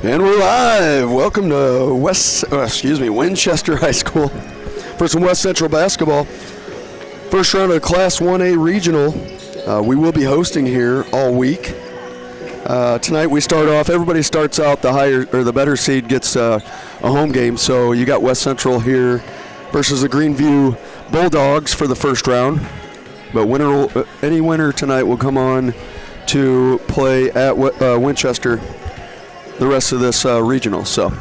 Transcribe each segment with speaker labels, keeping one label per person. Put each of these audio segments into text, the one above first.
Speaker 1: And we're live. Welcome to Winchester High School for some West Central basketball. First round of Class 1A Regional. We will be hosting here all week. Tonight we start off. Everybody starts out the better seed gets a home game. So you got West Central here versus the Greenview Bulldogs for the first round. But any winner tonight will come on to play at Winchester the rest of this regional. So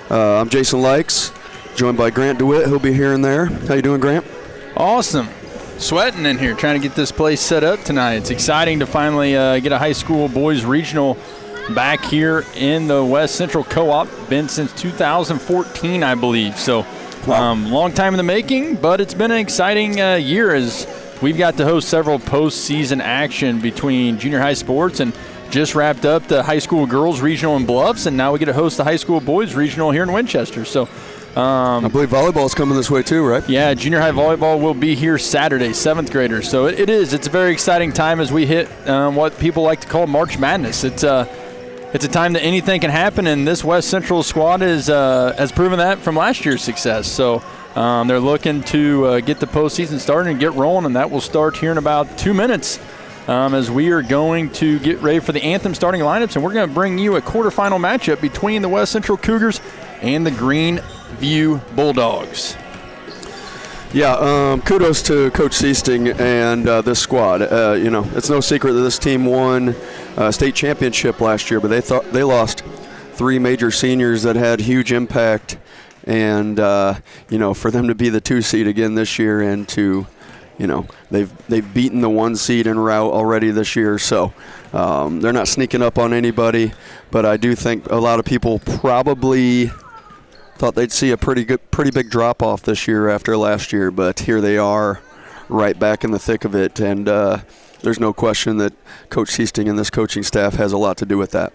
Speaker 1: I'm Jason Likes, joined by Grant DeWitt. He'll be here and there. How you doing, Grant?
Speaker 2: Awesome. Sweating in here, trying to get this place set up tonight. It's exciting to finally get a high school boys regional back here in the West Central Co-op. Been since 2014, I believe. So long time in the making, but it's been an exciting year as we've got to host several postseason action between junior high sports, and just wrapped up the high school girls regional in Bluffs, and now we get to host the high school boys regional here in Winchester. So
Speaker 1: I believe volleyball is coming this way too, right?
Speaker 2: Yeah, junior high volleyball will be here Saturday, 7th graders. So it's a very exciting time as we hit what people like to call March Madness. It's a time that anything can happen, and this West Central squad has proven that from last year's success. So they're looking to get the postseason started and get rolling, and that will start here in about 2 minutes. As we are going to get ready for the anthem starting lineups, and we're going to bring you a quarterfinal matchup between the West Central Cougars and the Greenview Bulldogs.
Speaker 1: Yeah, kudos to Coach Seasting and this squad. It's no secret that this team won state championship last year, but they lost 3 major seniors that had huge impact, and for them to be the 2 seed again this year and to they've beaten the 1 seed en route already this year, so they're not sneaking up on anybody. But I do think a lot of people probably thought they'd see a pretty big drop off this year after last year. But here they are, right back in the thick of it, and there's no question that Coach Seasting and this coaching staff has a lot to do with that.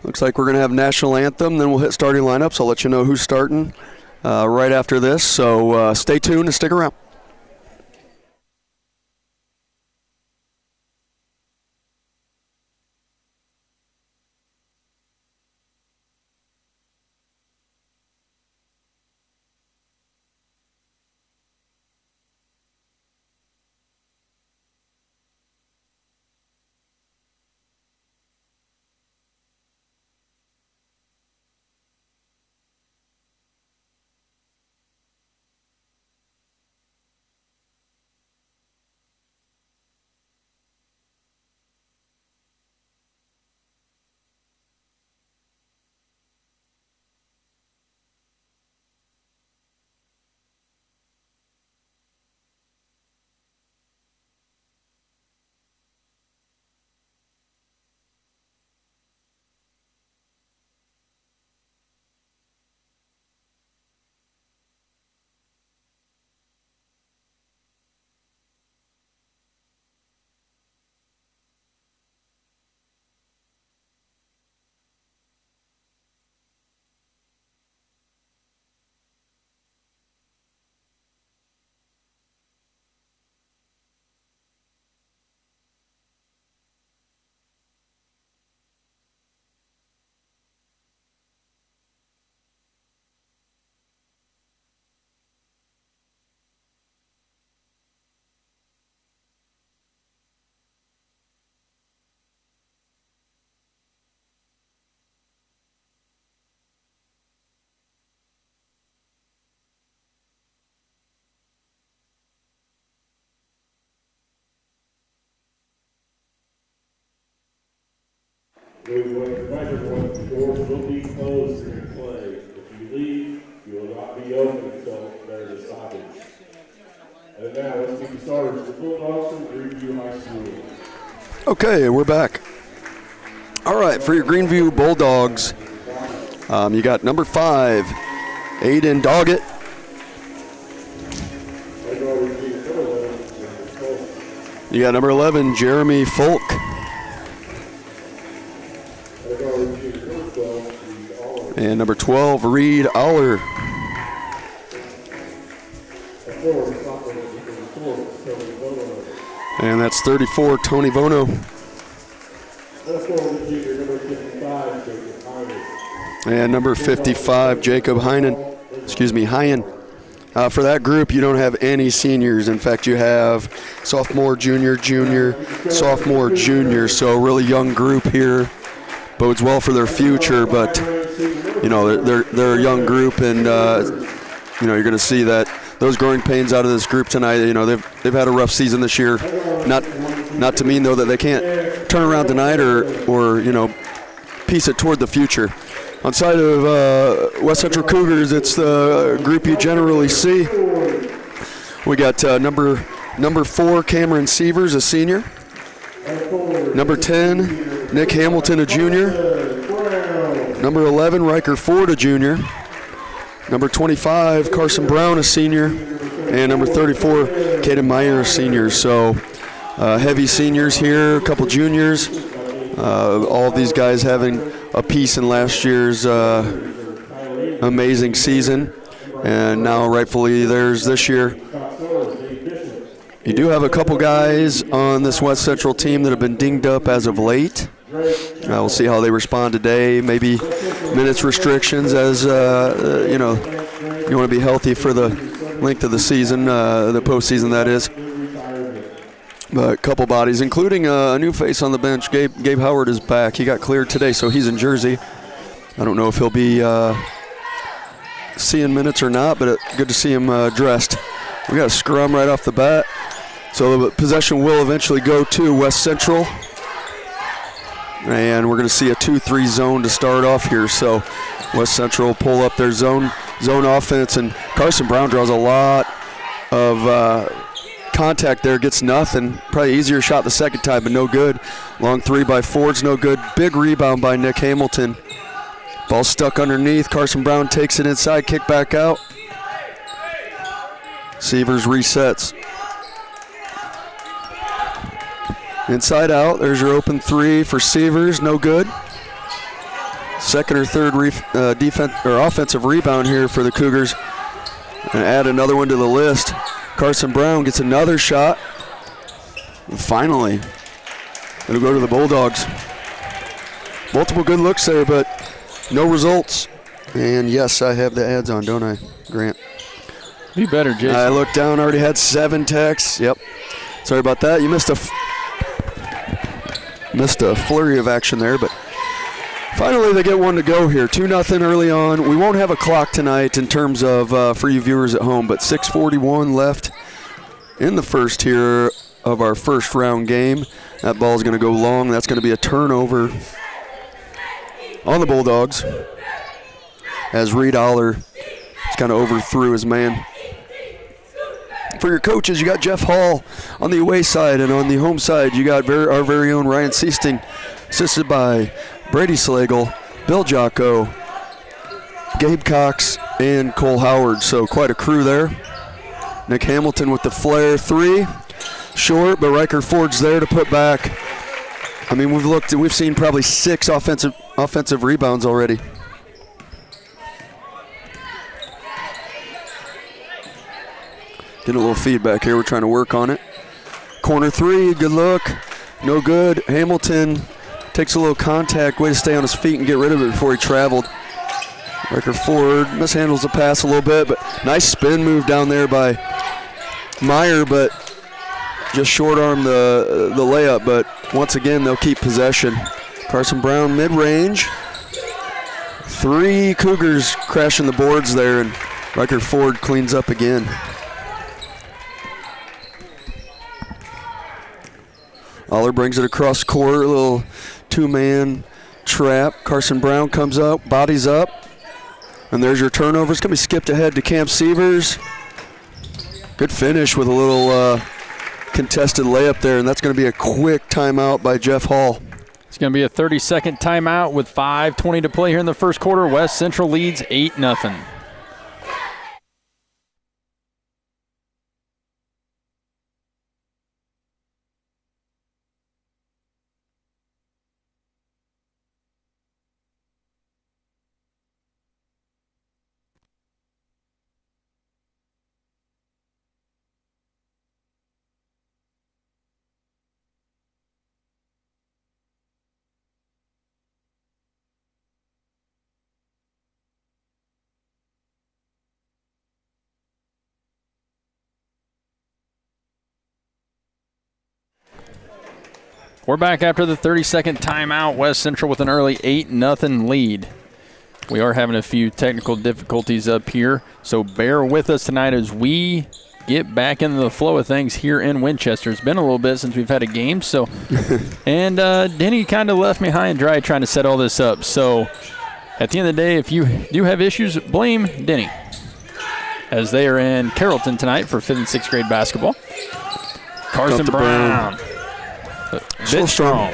Speaker 1: Looks like we're going to have national anthem, then we'll hit starting lineups. I'll let you know who's starting right after this, so stay tuned and stick around.
Speaker 3: We would invite everyone, the doors will be closed during play. If you leave, you will not be open until there is stoppage. And now let's get started with the Bulldogs from Greenview High School.
Speaker 1: Okay, we're back. All right, for your Greenview Bulldogs, you got number 5, Aiden Doggett. You got number 11, Jeremy Folk. And number 12, Reed Aller. And that's 34, Tony Vono. And number 55, Jacob Hyen. For that group, you don't have any seniors. In fact, you have sophomore, junior, sophomore, junior. So a really young group here. Bodes well for their future, but they're a young group, and you're going to see that those growing pains out of this group tonight. They've had a rough season this year. Not to mean though that they can't turn around tonight or piece it toward the future. On side of West Central Cougars, it's the group you generally see. We got number 4, Cameron Sievers, a senior. Number 10, Nick Hamilton, a junior. Number 11, Riker Ford, a junior. Number 25, Carson Brown, a senior. And number 34, Caden Meyer, a senior. So heavy seniors here, a couple juniors. All of these guys having a piece in last year's amazing season, and now rightfully theirs this year. You do have a couple guys on this West Central team that have been dinged up as of late. We'll see how they respond today. Maybe minutes restrictions, as you want to be healthy for the length of the season, the postseason that is. But a couple bodies, including a new face on the bench. Gabe Howard is back. He got cleared today, so he's in Jersey. I don't know if he'll be seeing minutes or not, but good to see him dressed. We got a scrum right off the bat. So the possession will eventually go to West Central. And we're going to see a 2-3 zone to start off here. So West Central pull up their zone offense, and Carson Brown draws a lot of contact there, gets nothing. Probably easier shot the second time, but no good. Long 3 by Ford's no good. Big rebound by Nick Hamilton. Ball stuck underneath. Carson Brown takes it inside, kick back out. Sievers resets. Inside out, there's your open 3 for Sievers, no good. Second or third defense or offensive rebound here for the Cougars. And add another one to the list. Carson Brown gets another shot. And finally, it'll go to the Bulldogs. Multiple good looks there, but no results. And yes, I have the ads on, don't I, Grant?
Speaker 2: Be better, Jason.
Speaker 1: I looked down, already had 7 texts. Yep. Sorry about that. You missed a flurry of action there, but finally they get one to go here. 2-0 early on. We won't have a clock tonight in terms of for you viewers at home, but 6:41 left in the first here of our first round game. That ball's going to go long. That's going to be a turnover on the Bulldogs as Reed Aller kind of overthrew his man. For your coaches, you got Jeff Hall on the away side, and on the home side, you got our very own Ryan Seasting, assisted by Brady Slagle, Bill Jocko, Gabe Cox, and Cole Howard. So quite a crew there. Nick Hamilton with the flare 3. Short, but Riker Ford's there to put back. I mean, we've seen probably 6 offensive rebounds already. Getting a little feedback here. We're trying to work on it. Corner 3, good look. No good. Hamilton takes a little contact, way to stay on his feet and get rid of it before he traveled. Riker Ford mishandles the pass a little bit, but nice spin move down there by Meyer, but just short-armed the layup. But once again, they'll keep possession. Carson Brown mid-range. 3 Cougars crashing the boards there, and Riker Ford cleans up again. Aller brings it across court, a little 2-man trap. Carson Brown comes up, bodies up, and there's your turnover. It's going to be skipped ahead to Camp Sievers. Good finish with a little contested layup there, and that's going to be a quick timeout by Jeff Hall.
Speaker 2: It's going to be a 30-second timeout with 5:20 to play here in the first quarter. West Central leads 8-0. We're back after the 30-second timeout. West Central with an early 8-0 lead. We are having a few technical difficulties up here, so bear with us tonight as we get back into the flow of things here in Winchester. It's been a little bit since we've had a game, so and Denny kind of left me high and dry trying to set all this up. So at the end of the day, if you do have issues, blame Denny, as they are in Carrollton tonight for 5th and 6th grade basketball. Carson Brown.
Speaker 1: So strong.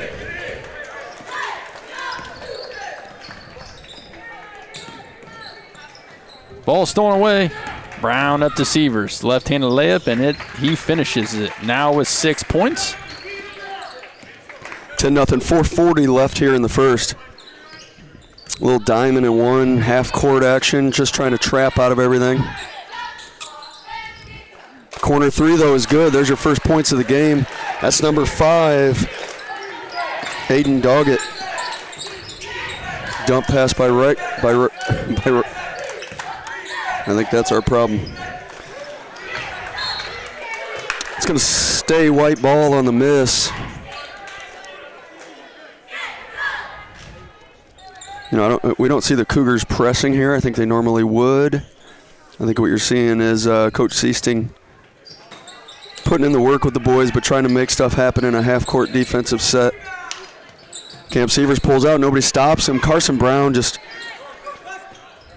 Speaker 2: Ball stolen away. Brown up to Sievers. Left-handed layup, and he finishes it now with 6 points.
Speaker 1: 10-0, 4:40 left here in the first. A little diamond and one, half-court action, just trying to trap out of everything. Corner three, though, is good. There's your first points of the game. That's number 5. Aiden Doggett. Dump pass by I think that's our problem. It's going to stay white ball on the miss. You know, we don't see the Cougars pressing here. I think they normally would. I think what you're seeing is Coach Seasting putting in the work with the boys, but trying to make stuff happen in a half-court defensive set. Camp Sievers pulls out. Nobody stops him. Carson Brown just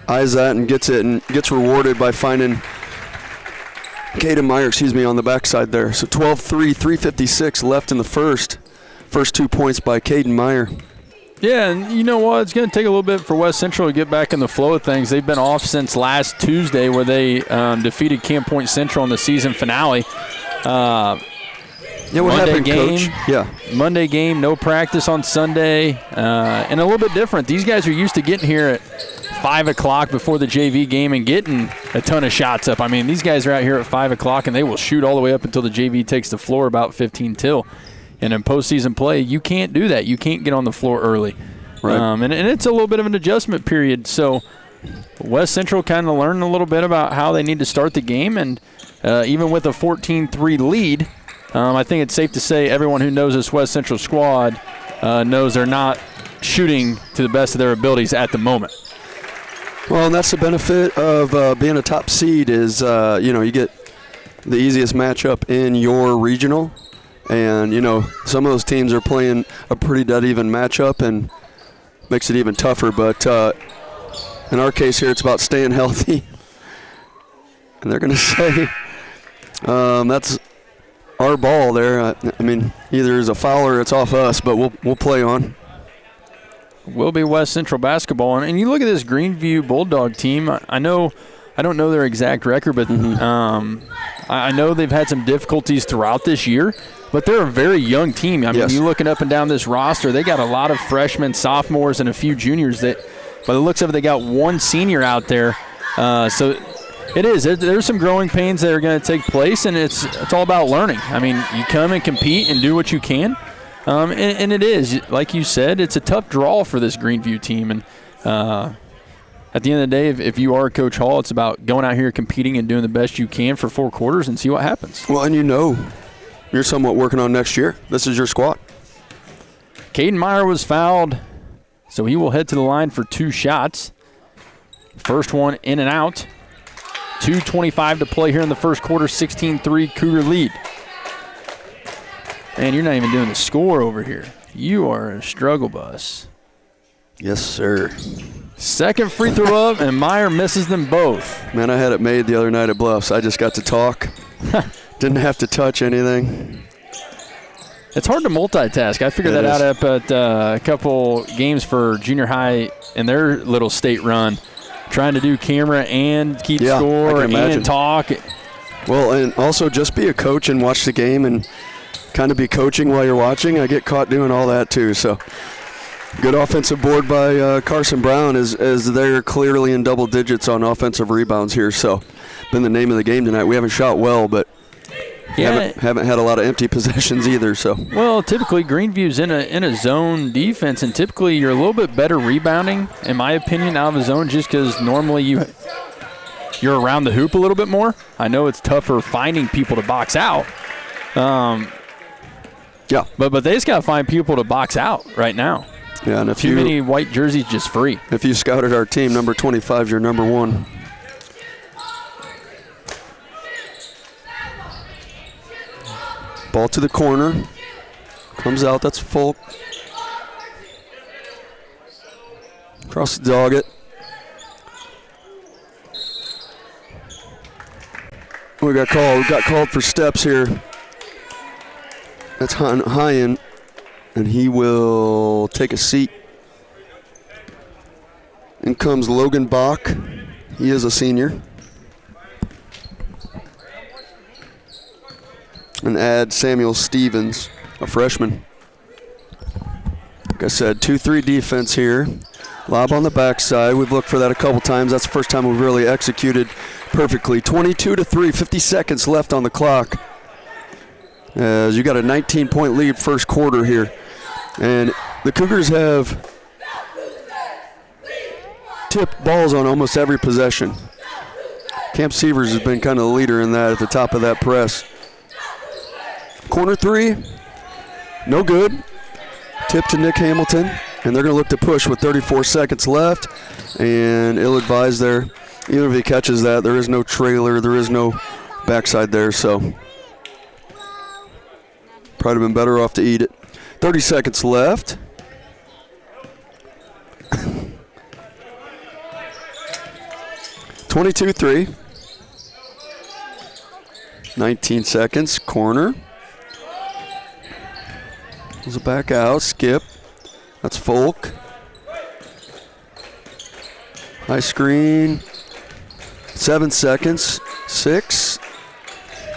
Speaker 1: eyes that and gets it, and gets rewarded by finding Caden Meyer, on the backside there. So 12-3, 3:56 left in the first. First 2 points by Caden Meyer.
Speaker 2: Yeah, and you know what? It's going to take a little bit for West Central to get back in the flow of things. They've been off since last Tuesday, where they defeated Camp Point Central in the season finale.
Speaker 1: Yeah, what
Speaker 2: Monday
Speaker 1: happened,
Speaker 2: game,
Speaker 1: Coach? Yeah.
Speaker 2: Monday game, no practice on Sunday, and a little bit different. These guys are used to getting here at 5 o'clock before the JV game and getting a ton of shots up. I mean, these guys are out here at 5 o'clock, and they will shoot all the way up until the JV takes the floor about 15 till. And in postseason play, you can't do that. You can't get on the floor early.
Speaker 1: Right.
Speaker 2: And it's a little bit of an adjustment period. So West Central kind of learned a little bit about how they need to start the game, and even with a 14-3 lead, I think it's safe to say everyone who knows this West Central squad knows they're not shooting to the best of their abilities at the moment.
Speaker 1: Well, and that's the benefit of being a top seed is, you get the easiest matchup in your regional. And, some of those teams are playing a pretty dead even matchup and makes it even tougher. But in our case here, it's about staying healthy. And they're going to say that's our ball there. I mean, either it's a foul or it's off us, but we'll play on.
Speaker 2: Will be West Central basketball. And you look at this Greenview Bulldog team. I don't know their exact record, but I know they've had some difficulties throughout this year. But they're a very young team. I mean,
Speaker 1: yes.
Speaker 2: You're looking up and down this roster, they got a lot of freshmen, sophomores, and a few juniors that, by the looks of it, they got one senior out there. So it is. There's some growing pains that are going to take place, and it's all about learning. I mean, you come and compete and do what you can. And it is, like you said, it's a tough draw for this Greenview team. And at the end of the day, if you are Coach Hall, it's about going out here competing and doing the best you can for 4 quarters and see what happens.
Speaker 1: Well, and you're somewhat working on next year. This is your squad.
Speaker 2: Caden Meyer was fouled, so he will head to the line for 2 shots. First one in and out. 2:25 to play here in the first quarter, 16-3 Cougar lead. Man, you're not even doing the score over here. You are a struggle bus.
Speaker 1: Yes, sir.
Speaker 2: Second free throw up, and Meyer misses them both.
Speaker 1: Man, I had it made the other night at Bluffs. I just got to talk. Didn't have to touch anything.
Speaker 2: It's hard to multitask. I figured that out up at a couple games for junior high in their little state run, trying to do camera and keep score and talk.
Speaker 1: Well, and also just be a coach and watch the game and kind of be coaching while you're watching. I get caught doing all that too. So good offensive board by Carson Brown as they're clearly in double digits on offensive rebounds here. So been the name of the game tonight. We haven't shot well, but haven't had a lot of empty possessions either. So
Speaker 2: well, typically Greenview's in a zone defense, and typically you're a little bit better rebounding, in my opinion, out of a zone, just because normally you're around the hoop a little bit more. I know it's tougher finding people to box out.
Speaker 1: Yeah.
Speaker 2: But they just got to find people to box out right now.
Speaker 1: Yeah, and
Speaker 2: Too many white jerseys just free.
Speaker 1: If you scouted our team, number 25 is your number 1. Ball to the corner. Comes out. That's Folk. Across the dog it. We got called for steps here. That's Hyen, and he will take a seat. In comes Logan Bach. He is a senior. And add Samuel Stevens, a freshman. Like I said, 2-3 defense here. Lob on the backside. We've looked for that a couple times. That's the first time we've really executed perfectly. 22-3, 50 seconds left on the clock. As you got a 19-point lead first quarter here. And the Cougars have tipped balls on almost every possession. Camp Sievers has been kind of the leader in that at the top of that press. Corner 3, no good. Tip to Nick Hamilton, and they're going to look to push with 34 seconds left. And ill-advised there. Even if he catches that, there is no trailer, there is no backside there, so probably been better off to eat it. 30 seconds left. 22-3. 19 seconds, corner. Pulls it back out, skip. That's Folk. High screen. 7 seconds, 6.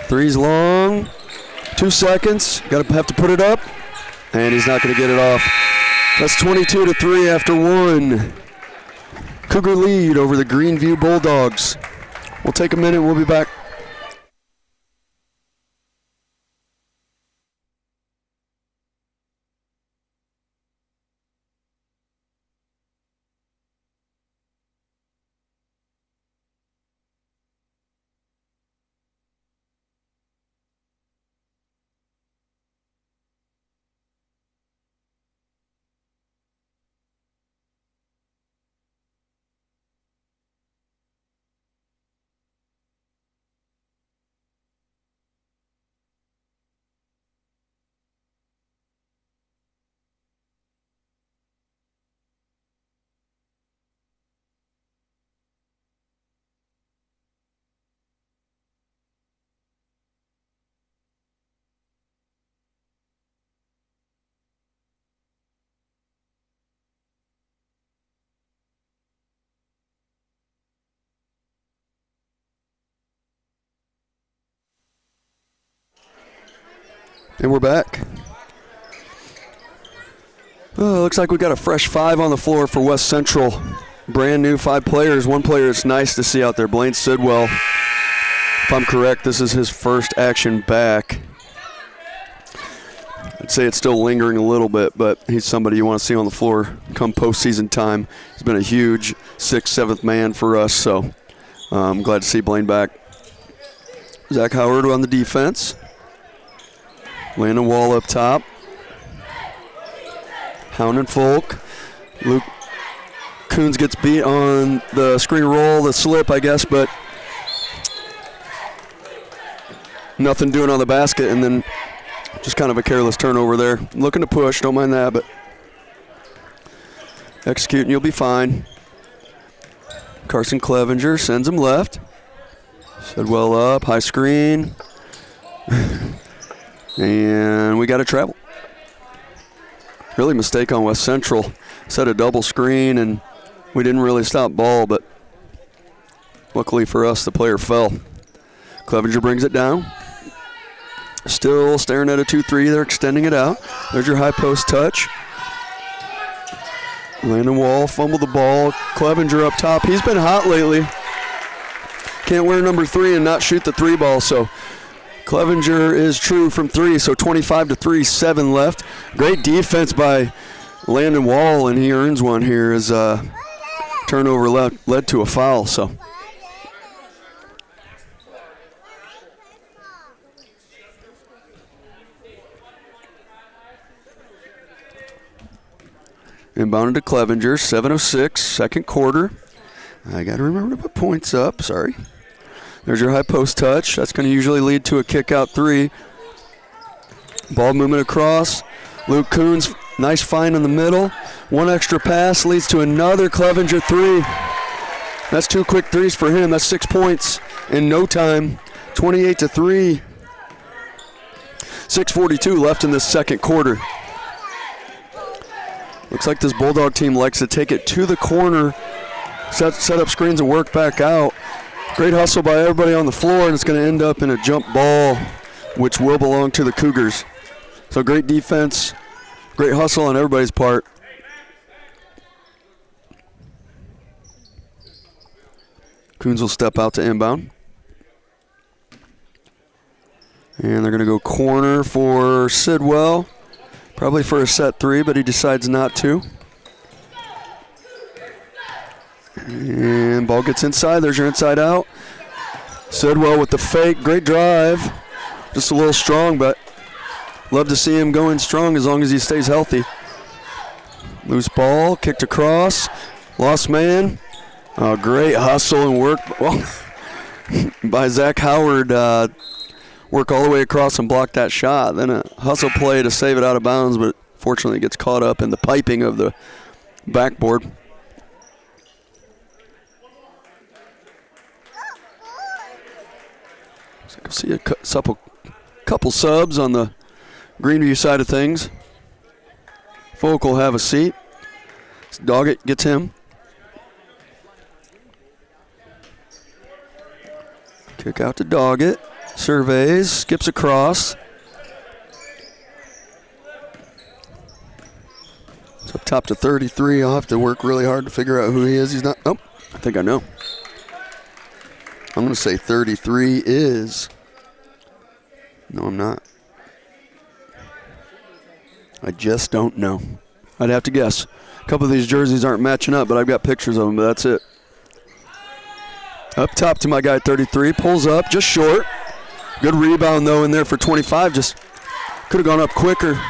Speaker 1: Three's long. 2 seconds, have to put it up. And he's not gonna get it off. That's 22-3 after 1. Cougar lead over the Greenview Bulldogs. We'll take a minute, we'll be back. And we're back. Looks like we got a fresh 5 on the floor for West Central. Brand new 5 players. One player it's nice to see out there, Blaine Sidwell. If I'm correct, this is his first action back. I'd say it's still lingering a little bit, but he's somebody you want to see on the floor come postseason time. He's been a huge 6th, 7th man for us, so I'm glad to see Blaine back. Zach Howard on the defense. Landon Wall up top. Hound and Folk. Luke Coons gets beat on the screen roll, the slip, I guess, but nothing doing on the basket, and then just kind of a careless turnover there. Looking to push, don't mind that, but execute and you'll be fine. Carson Clevenger sends him left. Sidwell up, high screen. And we got to travel. Really mistake on West Central. Set a double screen and we didn't really stop ball, but luckily for us, the player fell. Clevenger brings it down. Still staring at a 2-3. They're extending it out. There's your high post touch. Landon Wall fumbled the ball. Clevenger up top. He's been hot lately. Can't wear number 3 and not shoot the 3 ball, so Clevenger is true from 3, so 25-3, 7 left. Great defense by Landon Wall, and he earns one here as turnover led to a foul. So Inbounded to Clevenger, 7:06, second quarter. I got to remember to put points up, sorry. There's your high post touch. That's going to usually lead to a kick out three. Ball movement across. Luke Coons, nice find in the middle. One extra pass leads to another Clevenger three. That's 2 quick threes for him. That's 6 points in no time. 28-3. 6:42 left in this second quarter. Looks like this Bulldog team likes to take it to the corner, set up screens and work back out. Great hustle by everybody on the floor, and it's going to end up in a jump ball, which will belong to the Cougars. So great defense, great hustle on everybody's part. Coons will step out to inbound. And they're going to go corner for Sidwell. Probably for a set three, but he decides not to. And ball gets inside. There's your inside out. Sidwell with the fake. Great drive. Just a little strong, but love to see him going strong as long as he stays healthy. Loose ball, kicked across. Lost man. Oh, great hustle and work by Zach Howard. Work all the way across and block that shot. Then a hustle play to save it out of bounds, but fortunately gets caught up in the piping of the backboard. So I can see a couple subs on the Greenview side of things. Folk will have a seat. Doggett gets him. Kick out to Doggett. Surveys, skips across. It's up top to 33. I'll have to work really hard to figure out who he is. He's not. Oh, I think I know. I'm going to say 33 is. No, I'm not. I just don't know. I'd have to guess. A couple of these jerseys aren't matching up, but I've got pictures of them, but that's it. Up top to my guy 33. Pulls up, just short. Good rebound, though, in there for 25. Just could have gone up quicker.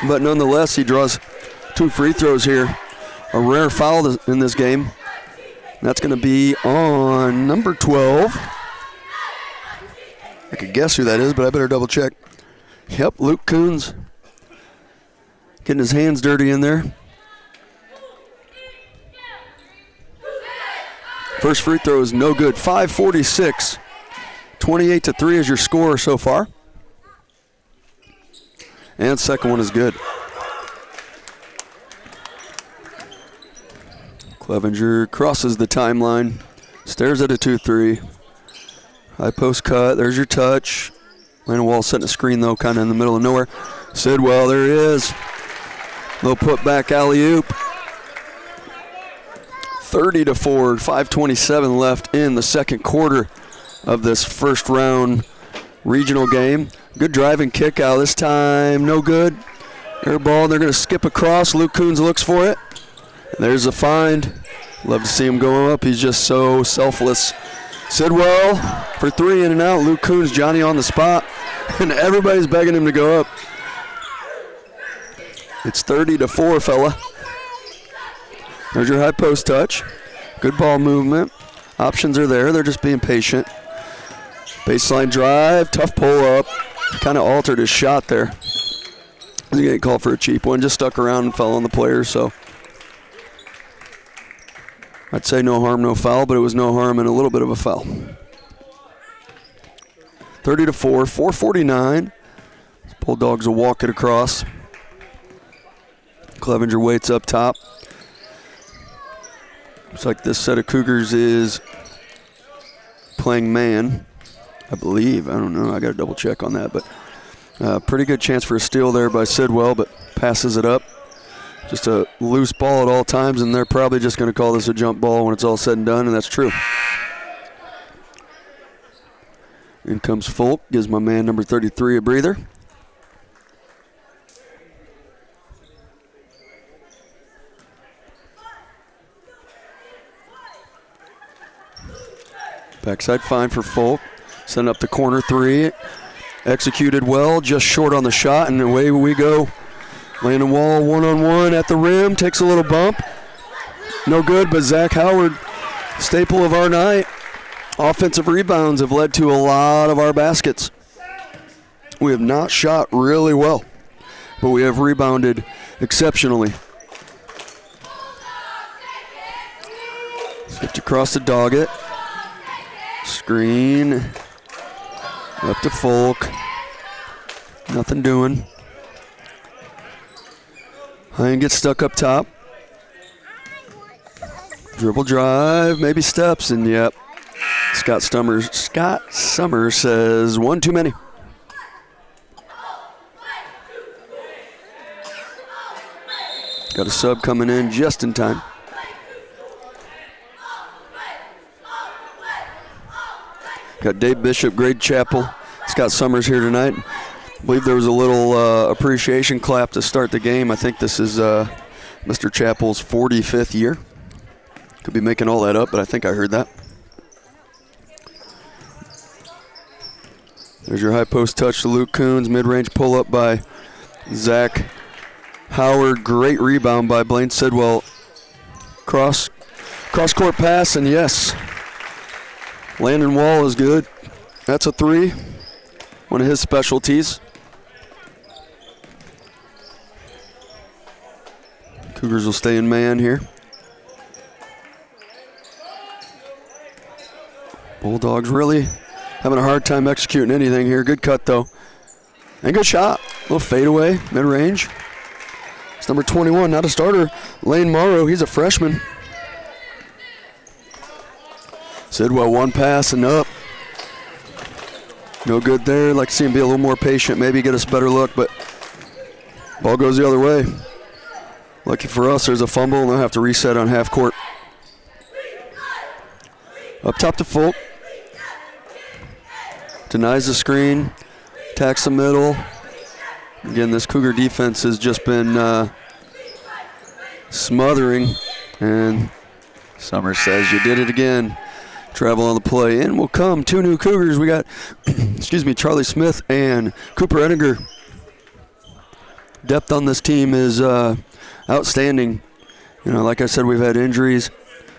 Speaker 1: But nonetheless, he draws 2 free throws here. A rare foul in this game. That's going to be on number 12. I could guess who that is, but I better double check. Yep, Luke Coons. Getting his hands dirty in there. First free throw is no good. 5:46. 28-3 is your score so far. And second one is good. Clevenger crosses the timeline. Stares at a 2-3. High post cut. There's your touch. Landon Wall setting a screen, though, kind of in the middle of nowhere. Sidwell, there he is. Little put back alley-oop. 30-4. 5:27 left in the second quarter of this first round regional game. Good drive and kick out this time. No good. Air ball. They're going to skip across. Luke Coons looks for it. There's a find. Love to see him go up. He's just so selfless. Sidwell for 3 in and out. Luke Coons, Johnny on the spot. And everybody's begging him to go up. It's 30-4, fella. There's your high post touch. Good ball movement. Options are there. They're just being patient. Baseline drive. Tough pull up. Kind of altered his shot there. He getting called for a cheap one. Just stuck around and fell on the player, so I'd say no harm, no foul, but it was no harm and a little bit of a foul. 30-4, 4:49. Bulldogs will walk it across. Clevenger waits up top. Looks like this set of Cougars is playing man, I believe. I don't know. I got to double check on that, but pretty good chance for a steal there by Sidwell, but passes it up. Just a loose ball at all times, and they're probably just going to call this a jump ball when it's all said and done, and that's true. In comes Folk, gives my man number 33 a breather. Backside fine for Folk. Send up the corner 3. Executed well, just short on the shot, and away we go Landon Wall one-on-one at the rim, takes a little bump. No good, but Zach Howard, staple of our night. Offensive rebounds have led to a lot of our baskets. We have not shot really well, but we have rebounded exceptionally. Skipped across the dog it. Screen. Up to Folk. Nothing doing. Hine gets stuck up top. Dribble drive, maybe steps, and yep. Scott Summers says one too many. Got a sub coming in just in time. Got Dave Bishop, Grade Chapel, Scott Summers here tonight. I believe there was a little appreciation clap to start the game. I think this is Mr. Chapel's 45th year. Could be making all that up, but I think I heard that. There's your high post touch to Luke Coons. Mid-range pull-up by Zach Howard. Great rebound by Blaine Sidwell. Cross-court pass, and yes, Landon Wall is good. That's a three. One of his specialties. Cougars will stay in man here. Bulldogs really having a hard time executing anything here. Good cut, though. And good shot. A little fadeaway, mid-range. It's number 21, not a starter. Lane Morrow, he's a freshman. Sidwell, one pass and up. No good there. Like to see him be a little more patient, maybe get us a better look, but ball goes the other way. Lucky for us, there's a fumble, and they'll have to reset on half court. Up top to Folk. Denies the screen, attacks the middle. Again, this Cougar defense has just been smothering, and Summers says you did it again. Travel on the play. In will come two new Cougars. We got, Charlie Smith and Cooper Ettinger. Depth on this team is outstanding. You know, like I said, we've had injuries.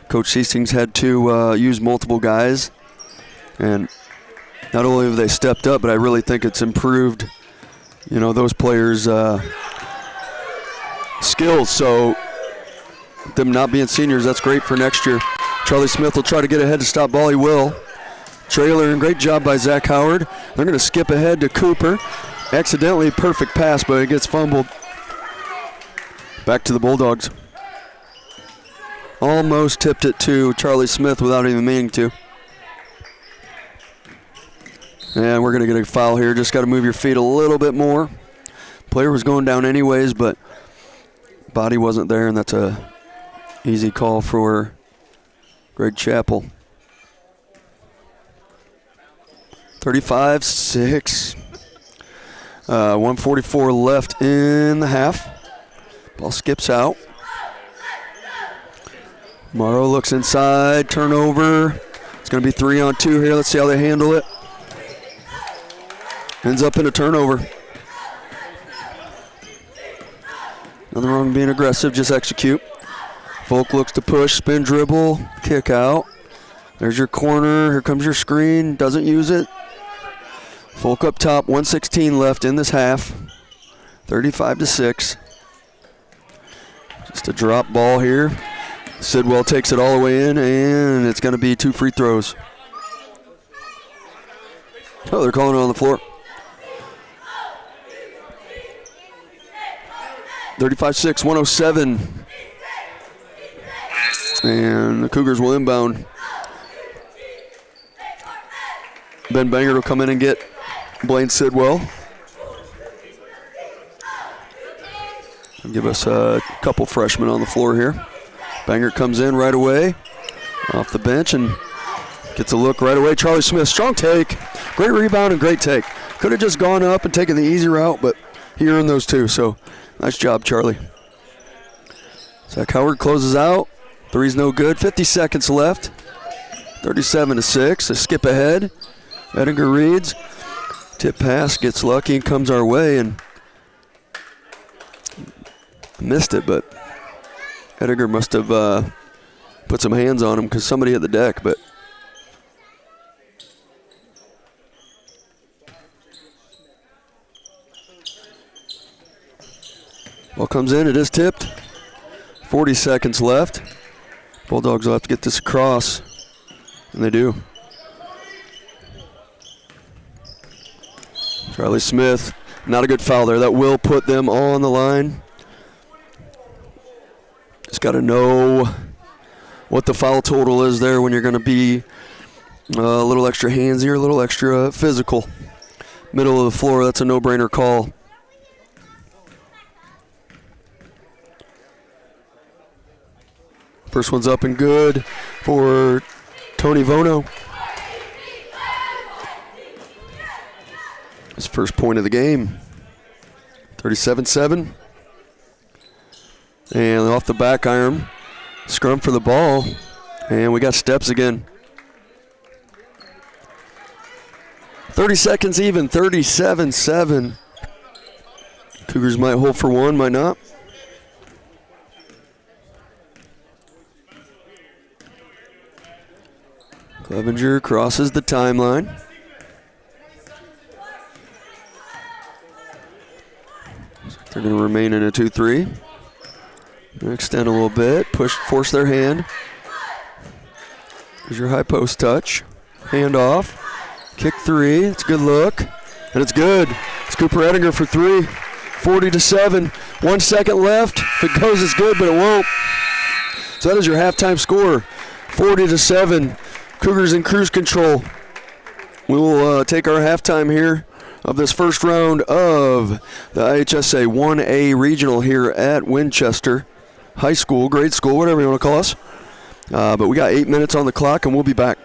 Speaker 1: Coach Seastings had to use multiple guys, and not only have they stepped up, but I really think it's improved, you know, those players' skills. So them not being seniors, that's great for next year. Charlie Smith will try to get ahead to stop ball. He will. Trailer, and great job by Zach Howard. They're going to skip ahead to Cooper. Accidentally perfect pass, but it gets fumbled. Back to the Bulldogs. Almost tipped it to Charlie Smith without even meaning to. And we're going to get a foul here. Just got to move your feet a little bit more. Player was going down anyways, but body wasn't there, and that's a easy call for Greg Chappell. 35-6. 144 left in the half. Ball skips out. Morrow looks inside, turnover. It's going to be 3-on-2 here. Let's see how they handle it. Ends up in a turnover. Nothing wrong with being aggressive, just execute. Folk looks to push, spin dribble, kick out. There's your corner, here comes your screen, doesn't use it. Folk up top, 1:16 left in this half. 35-6. Just a drop ball here. Sidwell takes it all the way in, and it's going to be 2 free throws. Oh, they're calling it on the floor. 35-6, 107. And the Cougars will inbound. Ben Banger will come in and get Blaine Sidwell. Give us a couple freshmen on the floor here. Banger comes in right away off the bench and gets a look right away. Charlie Smith, strong take. Great rebound and great take. Could have just gone up and taken the easy route, but he earned those two, so nice job, Charlie. Zach Howard closes out. Three's no good. 50 seconds left. 37-6. A skip ahead. Ettinger reads. Tip pass, gets lucky and comes our way, and Missed it, but Ediger must have put some hands on him because somebody hit the deck, but ball comes in, it is tipped. 40 seconds left. Bulldogs will have to get this across, and they do. Charlie Smith, not a good foul there. That will put them on the line. Just got to know what the foul total is there when you're going to be a little extra handsy or a little extra physical. Middle of the floor, that's a no-brainer call. First one's up and good for Tony Vono. His first point of the game. 37-7. And off the back iron, scrum for the ball. And we got steps again. 30 seconds even, 37-7. Cougars might hold for one, might not. Clevenger crosses the timeline. They're going to remain in a 2-3. Extend a little bit, force their hand. Here's your high post touch. Hand off. Kick three. It's a good look. And it's good. It's Cooper Edinger for three. 40-7. 1 second left. If it goes, it's good, but it won't. So that is your halftime score. 40-7. Cougars in cruise control. We will take our halftime here of this first round of the IHSA 1A Regional here at Winchester High School, grade school, whatever you want to call us. But we got 8 minutes on the clock, and we'll be back.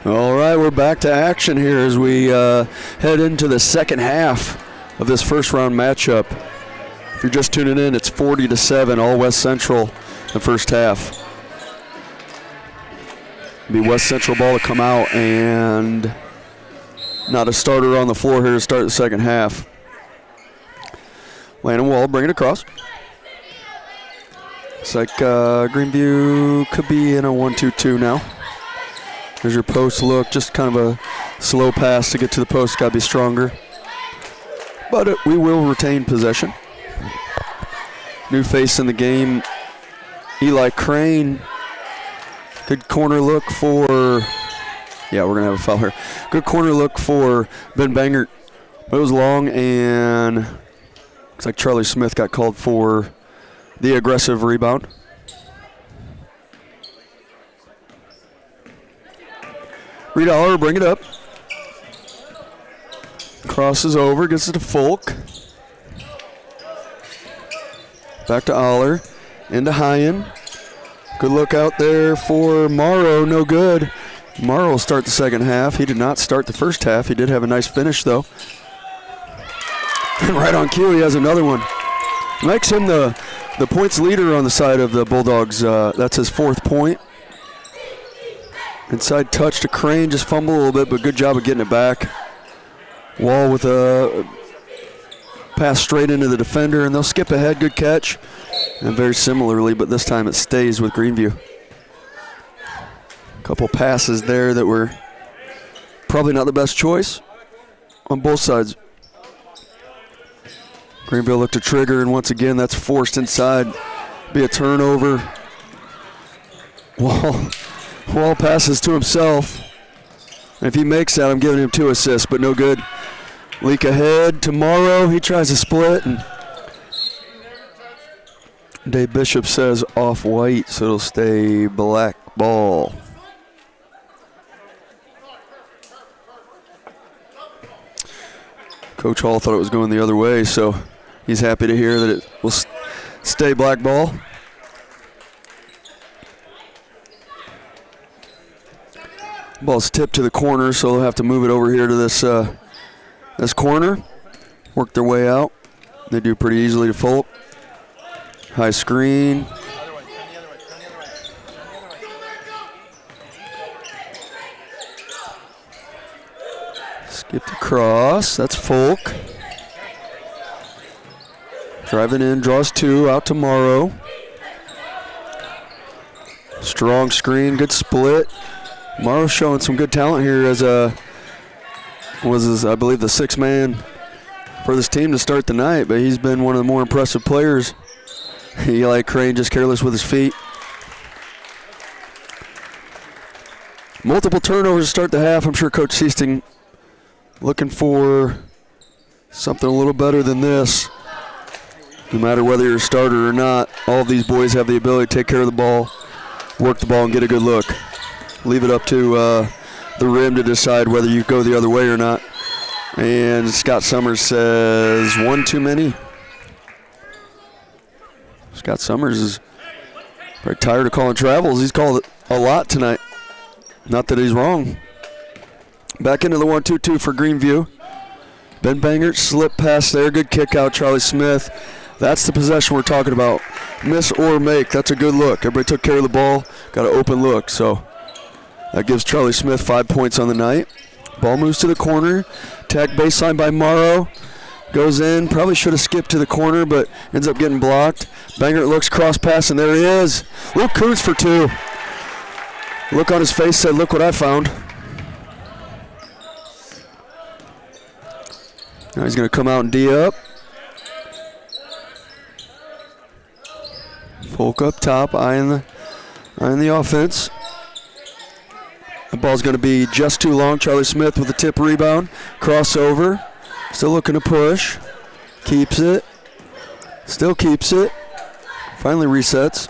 Speaker 1: All right, we're back to action here as we head into the second half of this first round matchup. If you're just tuning in, it's 40-7, all West Central the first half. It'll be West Central ball to come out, and not a starter on the floor here to start the second half. Landon Wall, bring it across. Looks like Greenview could be in a 1-2-2 now. There's your post look, just kind of a slow pass to get to the post, got to be stronger. But we will retain possession. New face in the game, Eli Crane. Good corner look for, yeah, we're going to have a foul here. Good corner look for Ben Bangert. It was long, and looks like Charlie Smith got called for the aggressive rebound. Reed Aller, bring it up. Crosses over, gets it to Folk. Back to Aller, into Hyen. Good look out there for Morrow, no good. Morrow will start the second half. He did not start the first half. He did have a nice finish, though. And right on cue, he has another one. Makes him the points leader on the side of the Bulldogs. That's his 4th point. Inside touch to Crane, just fumbled a little bit, but good job of getting it back. Wall with a pass straight into the defender, and they'll skip ahead, good catch. And very similarly, but this time it stays with Greenview. A couple passes there that were probably not the best choice on both sides. Greenville looked to trigger, and once again, that's forced inside. Be a turnover. Wall passes to himself. And if he makes that, I'm giving him 2 assists, but no good. Leak ahead tomorrow. He tries to split, and Dave Bishop says off-white, so it'll stay black ball. Coach Hall thought it was going the other way, so he's happy to hear that it will stay black ball. Ball's tipped to the corner, so they'll have to move it over here to this corner. Work their way out. They do pretty easily to Folk. High screen. Skip the cross. That's Folk. Driving in, draws 2, out to Morrow. Strong screen, good split. Morrow showing some good talent here as I believe, the 6th man for this team to start the night, but he's been one of the more impressive players. Eli Crane just careless with his feet. Multiple turnovers to start the half. I'm sure Coach Seasting looking for something a little better than this. No matter whether you're a starter or not, all of these boys have the ability to take care of the ball, work the ball, and get a good look. Leave it up to the rim to decide whether you go the other way or not. And Scott Summers says 1 too many. Scott Summers is very tired of calling travels. He's called it a lot tonight. Not that he's wrong. Back into the 1-2-2 for Greenview. Ben Bangert, slip pass there. Good kick out, Charlie Smith. That's the possession we're talking about. Miss or make, that's a good look. Everybody took care of the ball, got an open look. So that gives Charlie Smith 5 points on the night. Ball moves to the corner. Tag baseline by Morrow. Goes in. Probably should have skipped to the corner, but ends up getting blocked. Bangert looks, cross pass, and there he is. Luke Coons for 2. Look on his face said, look what I found. Now he's going to come out and D up. Folk up top, eyeing the offense. The ball's going to be just too long. Charlie Smith with a tip rebound. Crossover. Still looking to push. Keeps it. Still keeps it. Finally resets.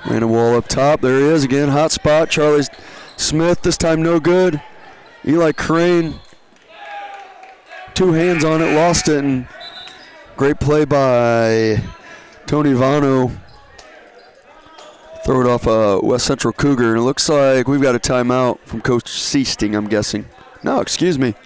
Speaker 1: And a wall up top. There he is again. Hot spot. Charlie Smith this time no good. Eli Crane. 2 hands on it. Lost it. And great play by Tony Vano. throw it off West Central Cougar. And it looks like we've got a timeout from Coach Seasting, I'm guessing. No, excuse me.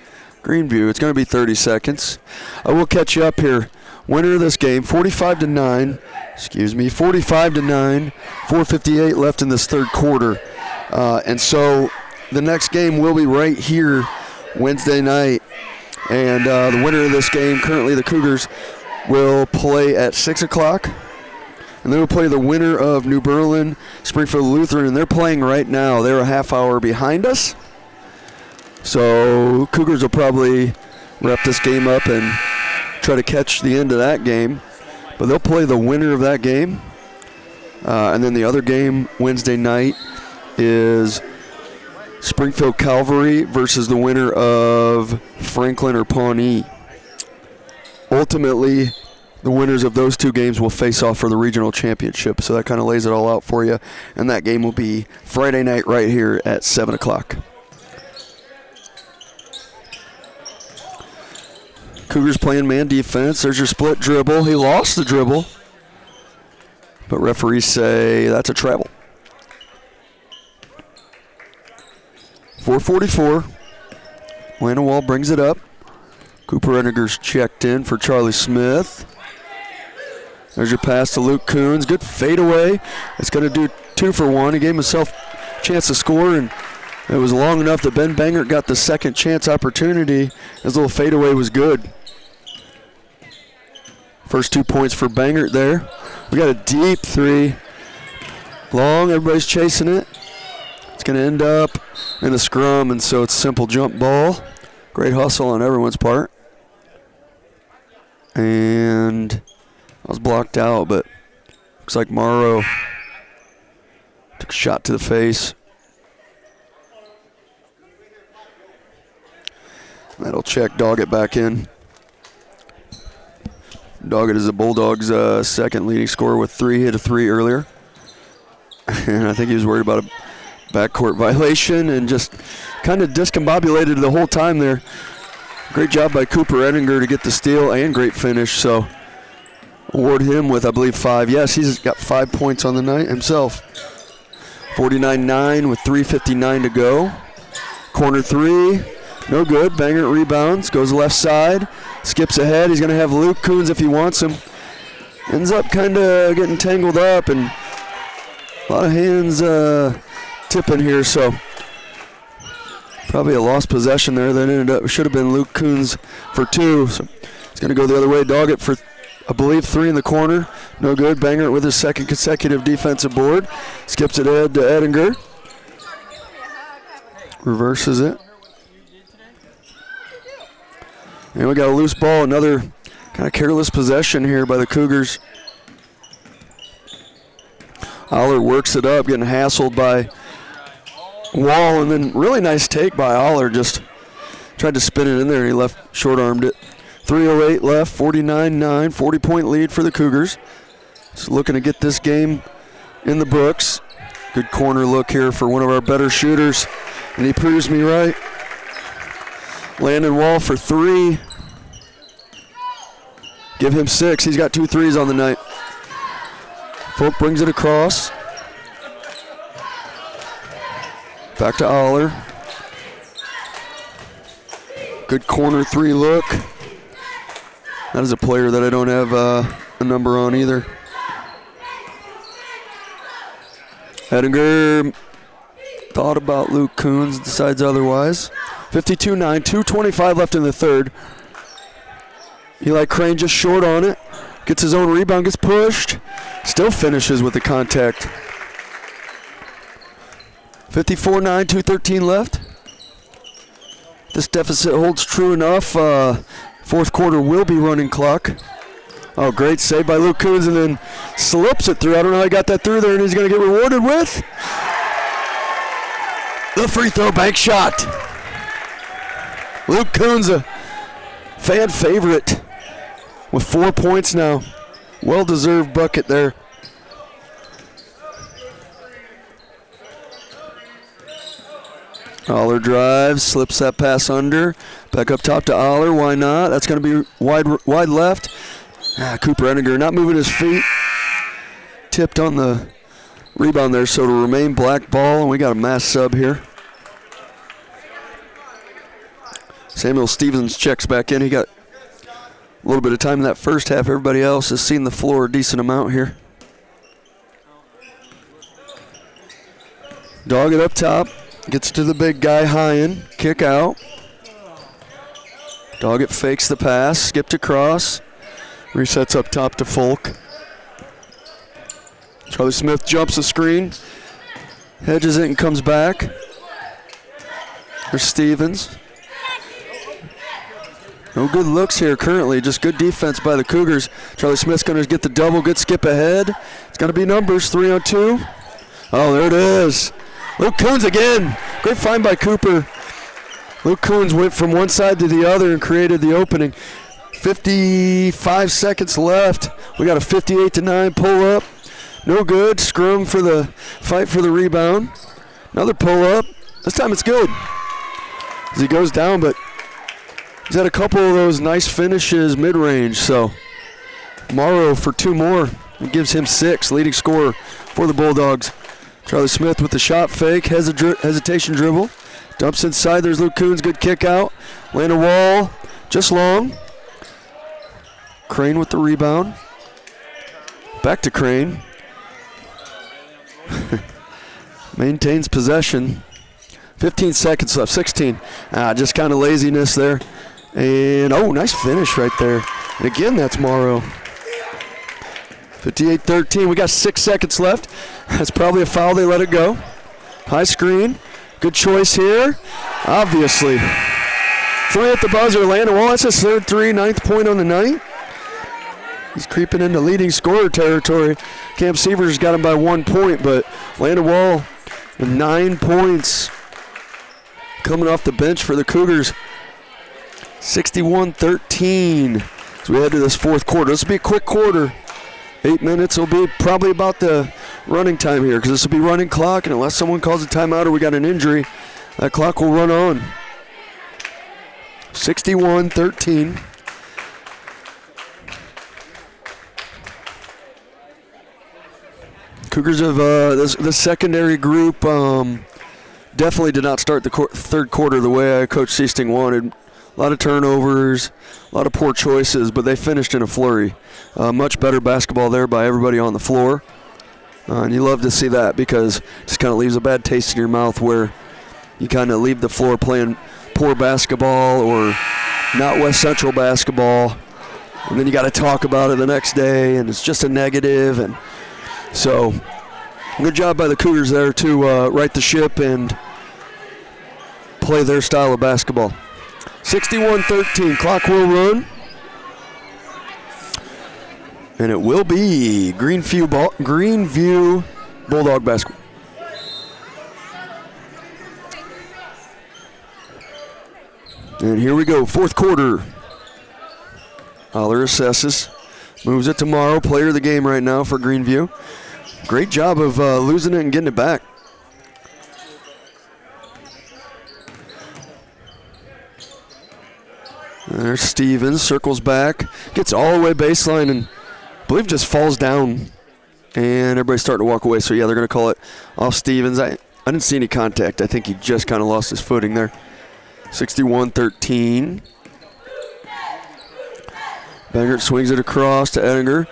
Speaker 1: Greenview. It's going to be 30 seconds. I will catch you up here. Winner of this game, 45-9. 45-9. 4:58 left in this third quarter. And so the next game will be right here Wednesday night. And the winner of this game, currently the Cougars, will play at 6 o'clock. And they will play the winner of New Berlin, Springfield Lutheran. And they're playing right now. They're a half hour behind us. So Cougars will probably wrap this game up and try to catch the end of that game. But they'll play the winner of that game. And then the other game Wednesday night is Springfield Calvary versus the winner of Franklin or Pawnee. Ultimately, the winners of those two games will face off for the regional championship. So that kind of lays it all out for you. And that game will be Friday night right here at 7 o'clock. Cougars playing man defense. There's your split dribble. He lost the dribble. But referees say that's a travel. 4:44. Landon Wall brings it up. Cooper Enninger's checked in for Charlie Smith. There's your pass to Luke Coons. Good fadeaway. It's going to do 2 for 1. He gave himself a chance to score, and it was long enough that Ben Bangert got the second chance opportunity. His little fadeaway was good. First 2 points for Bangert there. We got a deep 3. Long, everybody's chasing it. It's going to end up in a scrum, and so it's simple jump ball. Great hustle on everyone's part. And I was blocked out, but looks like Morrow took a shot to the face. That'll check Doggett back in. Doggett is the Bulldogs' second leading scorer with 3. Hit a 3 earlier. And I think he was worried about a backcourt violation and just kind of discombobulated the whole time there. Great job by Cooper Enninger to get the steal and great finish. So award him with, I believe, 5. Yes, he's got 5 points on the night himself. 49-9 with 3:59 to go. Corner 3. No good. Bangert rebounds. Goes left side. Skips ahead. He's going to have Luke Coons if he wants him. Ends up kind of getting tangled up, and a lot of hands tipping here, so probably a lost possession there. That ended up, should have been Luke Coons for 2. So it's going to go the other way. Doggett for, I believe, 3 in the corner. No good. Bangert with his second consecutive defensive board. Skips it ahead to Edinger. Reverses it. And we got a loose ball, another kind of careless possession here by the Cougars. Aller works it up, getting hassled by Wall, and then really nice take by Aller. Just tried to spin it in there, and he left, short-armed it. 3:08 left, 49-9, 40-point lead for the Cougars. Just looking to get this game in the books. Good corner look here for one of our better shooters, and he proves me right. Landon Wall for 3. Give him 6. He's got 2 threes on the night. Folk brings it across. Back to Aller. Good corner 3 look. That is a player that I don't have a number on either. Edinger thought about Luke Coons, decides otherwise. 52-9, 2:25 left in the third. Eli Crane just short on it. Gets his own rebound, gets pushed. Still finishes with the contact. 54-9, 2:13 left. This deficit holds true enough. Fourth quarter will be running clock. Oh, great save by Luke Coons, and then slips it through. I don't know how he got that through there, and he's going to get rewarded with the free throw bank shot. Luke Coons, a fan favorite, with 4 points now. Well-deserved bucket there. Aller drives, slips that pass under. Back up top to Aller, why not? That's going to be wide left. Cooper Enninger not moving his feet. Tipped on the Rebound there, so to remain black ball, and we got a mass sub here. Samuel Stevens checks back in. He got a little bit of time in that first half. Everybody else has seen the floor a decent amount here. Dog it up top. Gets to the big guy, Hyen. Kick out. Doggett fakes the pass. Skipped across. Resets up top to Folk. Charlie Smith jumps the screen. Hedges it and comes back. There's Stevens. No good looks here currently. Just good defense by the Cougars. Charlie Smith's going to get the double. Good skip ahead. It's going to be numbers. 3-on-2. Oh, there it is. Luke Coons again. Great find by Cooper. Luke Coons went from one side to the other and created the opening. 55 seconds left. We got a 58-9 pull-up. No good. Scrum for the fight for the rebound. Another pull-up. This time it's good. As he goes down, but he's had a couple of those nice finishes mid-range. So Morrow for 2 more. It gives him 6, leading scorer for the Bulldogs. Charlie Smith with the shot fake, hesitation dribble. Dumps inside, there's Luke Coons, good kick out. Land a wall, just long. Crane with the rebound. Back to Crane. Maintains possession. 15 seconds left, 16. Just kind of laziness there. And, oh, nice finish right there. And again, that's Morrow. 58-13, we got 6 seconds left. That's probably a foul, they let it go. High screen, good choice here, obviously. 3 at the buzzer, Landon Wall, that's his third 3, 9th point on the night. He's creeping into leading scorer territory. Cam Severs got him by 1 point, but Landon Wall with 9 points coming off the bench for the Cougars. 61-13 as we head to this fourth quarter. This will be a quick quarter. 8 minutes will be probably about the running time here because this will be running clock, and unless someone calls a timeout or we got an injury, that clock will run on. 61-13. Cougars of the secondary group definitely did not start the third quarter the way Coach Seasting wanted. A lot of turnovers, a lot of poor choices, but they finished in a flurry. Much better basketball there by everybody on the floor. And you love to see that because it just kind of leaves a bad taste in your mouth where you kind of leave the floor playing poor basketball or not West Central basketball. And then you got to talk about it the next day, and it's just a negative. And so good job by the Cougars there to right the ship and play their style of basketball. 61-13, clock will run. And it will be Greenview Bulldog basketball. And here we go, fourth quarter. Holler assesses, moves it to Morrow, player of the game right now for Greenview. Great job of losing it and getting it back. There's Stevens, circles back, gets all the way baseline, and I believe just falls down. And everybody's starting to walk away, so yeah, they're going to call it off Stevens. I didn't see any contact. I think he just kind of lost his footing there. 61-13. Bangert swings it across to Edinger.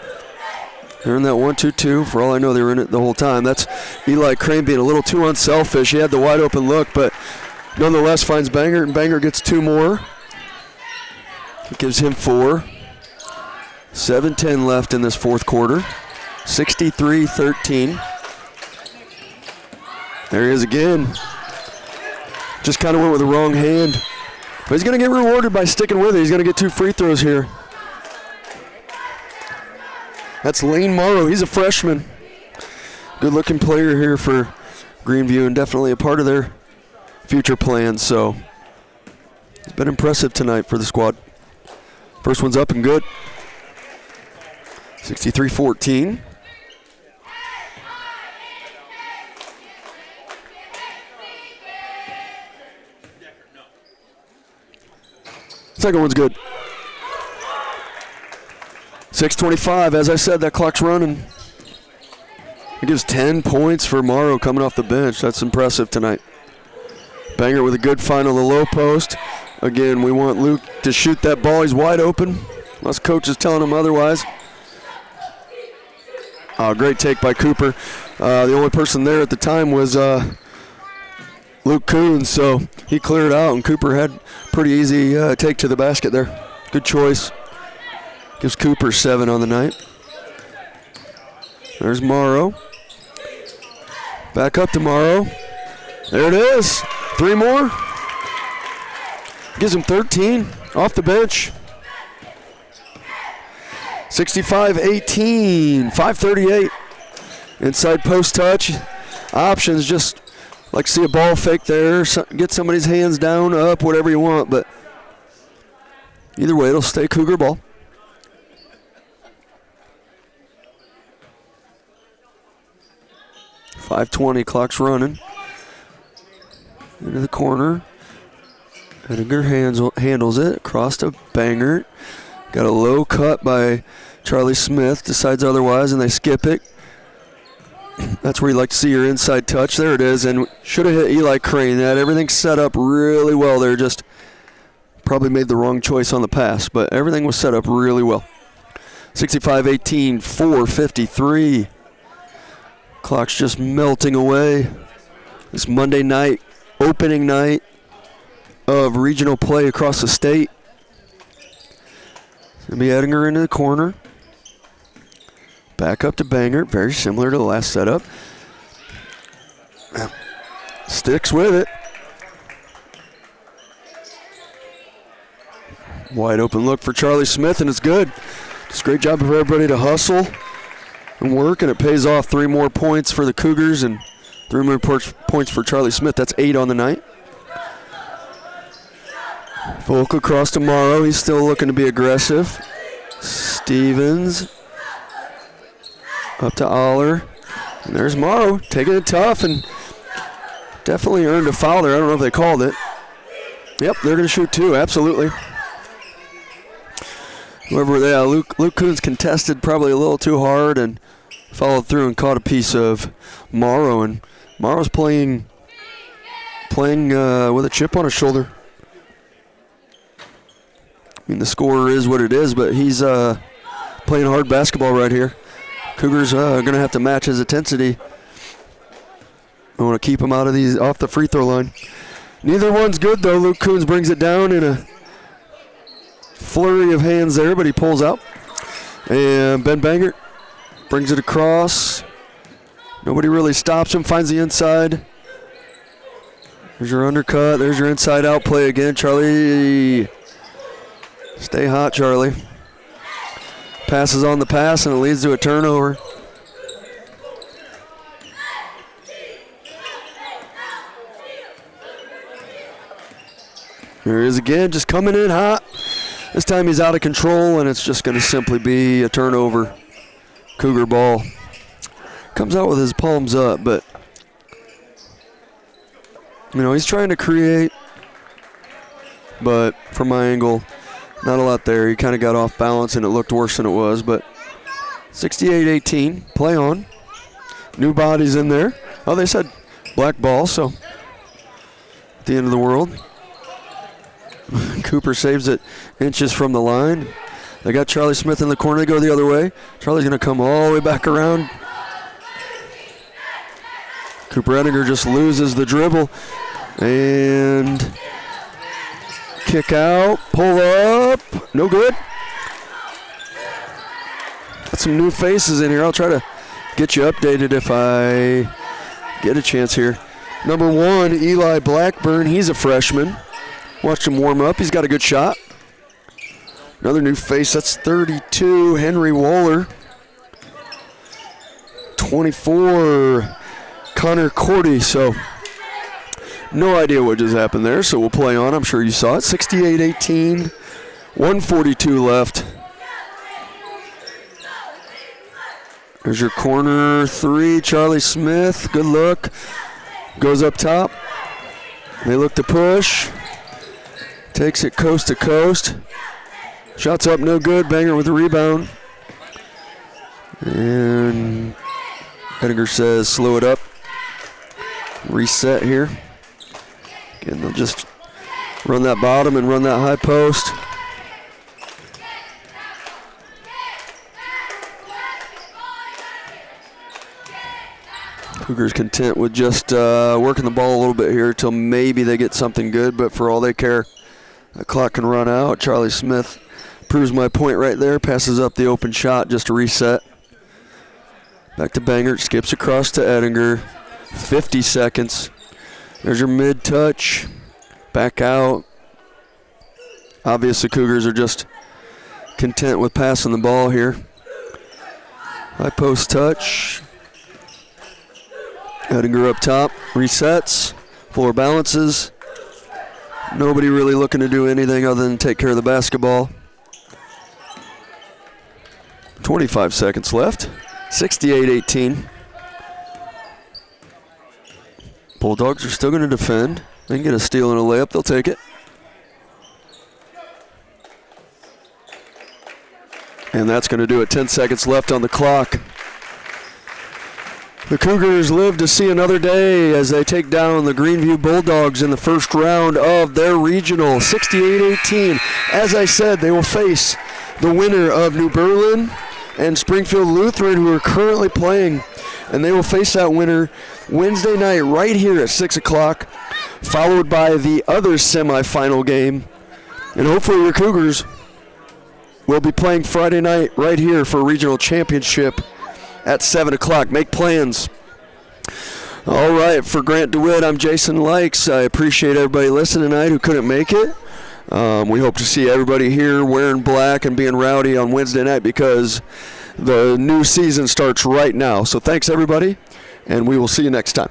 Speaker 1: They're in that 1-2-2. For all I know, they were in it the whole time. That's Eli Crane being a little too unselfish. He had the wide open look, but nonetheless finds Bangert, and Bangert gets 2 more. It gives him 4. 7:10 left in this fourth quarter. 63-13. There he is again. Just kind of went with the wrong hand. But he's going to get rewarded by sticking with it. He's going to get 2 free throws here. That's Lane Morrow. He's a freshman. Good-looking player here for Greenview and definitely a part of their future plans. So it's been impressive tonight for the squad. First one's up and good. 63-14. Second one's good. 6:25. As I said, that clock's running. He gives 10 points for Morrow coming off the bench. That's impressive tonight. Banger with a good find on the low post. Again, we want Luke to shoot that ball. He's wide open, unless coach is telling him otherwise. Great take by Cooper. The only person there at the time was Luke Coons, so he cleared out, and Cooper had pretty easy take to the basket there. Good choice. Gives Cooper 7 on the night. There's Morrow. Back up to Morrow. There it is. 3 more. Gives him 13 off the bench. 65-18, 5:38. Inside post touch. Options, just like to see a ball fake there. Get somebody's hands down, up, whatever you want. But either way, it'll stay Cougar ball. .520, clock's running. Into the corner. Edgar handles it. Across to Banger. Got a low cut by Charlie Smith. Decides otherwise, and they skip it. That's where you like to see your inside touch. There it is, and should have hit Eli Crane. That everything's set up really well there. Just probably made the wrong choice on the pass, but everything was set up really well. 65-18, 4:53. Clock's just melting away. This Monday night, opening night of regional play across the state. It's going to be Edinger into the corner. Back up to Banger, very similar to the last setup. Sticks with it. Wide open look for Charlie Smith, and it's good. Just great job for everybody to hustle and work, and it pays off. 3 more points for the Cougars and 3 more points for Charlie Smith. That's 8 on the night. Volk across to Morrow. He's still looking to be aggressive. Stevens up to Aller. And there's Morrow taking it tough and definitely earned a foul there. I don't know if they called it. Yep, they're going to shoot 2, absolutely. Luke Coons contested probably a little too hard and followed through and caught a piece of Morrow. And Morrow's playing with a chip on his shoulder. I mean, the score is what it is, but he's playing hard basketball right here. Cougars are going to have to match his intensity. I want to keep him off the free throw line. Neither one's good, though. Luke Coons brings it down in a flurry of hands there, but he pulls out. And Ben Banger brings it across. Nobody really stops him, finds the inside. There's your undercut. There's your inside out play again. Charlie, stay hot, Charlie. Passes on the pass, and it leads to a turnover. There he is again, just coming in hot. This time he's out of control, and it's just going to simply be a turnover. Cougar ball. Comes out with his palms up, but he's trying to create, but from my angle, not a lot there. He kind of got off balance, and it looked worse than it was, but 68-18, play on. New bodies in there. Oh, they said black ball, so at the end of the world. Cooper saves it inches from the line. They got Charlie Smith in the corner. They go the other way. Charlie's going to come all the way back around. Cooper Edinger just loses the dribble. And kick out, pull up, no good. Got some new faces in here. I'll try to get you updated if I get a chance here. Number 1, Eli Blackburn. He's a freshman. Watched him warm up. He's got a good shot. Another new face. That's 32, Henry Waller. 24, Connor Cordy. So no idea what just happened there, so we'll play on. I'm sure you saw it. 68-18, 1:42 left. There's your corner 3, Charlie Smith. Good look. Goes up top. They look to push. Takes it coast to coast. Shots up, no good. Banger with the rebound. And Ettinger says slow it up. Reset here. Again, they'll just run that bottom and run that high post. Cougars content with just working the ball a little bit here till maybe they get something good, but for all they care, the clock can run out. Charlie Smith proves my point right there, passes up the open shot just to reset. Back to Bangert, skips across to Ettinger. 50 seconds. There's your mid-touch. Back out. Obviously, Cougars are just content with passing the ball here. High post touch. Ettinger up top, resets, floor balances. Nobody really looking to do anything other than take care of the basketball. 25 seconds left, 68-18. Bulldogs are still going to defend. They can get a steal and a layup, they'll take it. And that's going to do it, 10 seconds left on the clock. The Cougars live to see another day as they take down the Greenview Bulldogs in the first round of their regional, 68-18. As I said, they will face the winner of New Berlin and Springfield Lutheran, who are currently playing. And they will face that winner Wednesday night right here at 6 o'clock, followed by the other semifinal game. And hopefully your Cougars will be playing Friday night right here for a regional championship at 7 o'clock. Make plans. All right, for Grant DeWitt, I'm Jason Likes. I appreciate everybody listening tonight who couldn't make it. We hope to see everybody here wearing black and being rowdy on Wednesday night because the new season starts right now. So thanks, everybody, and we will see you next time.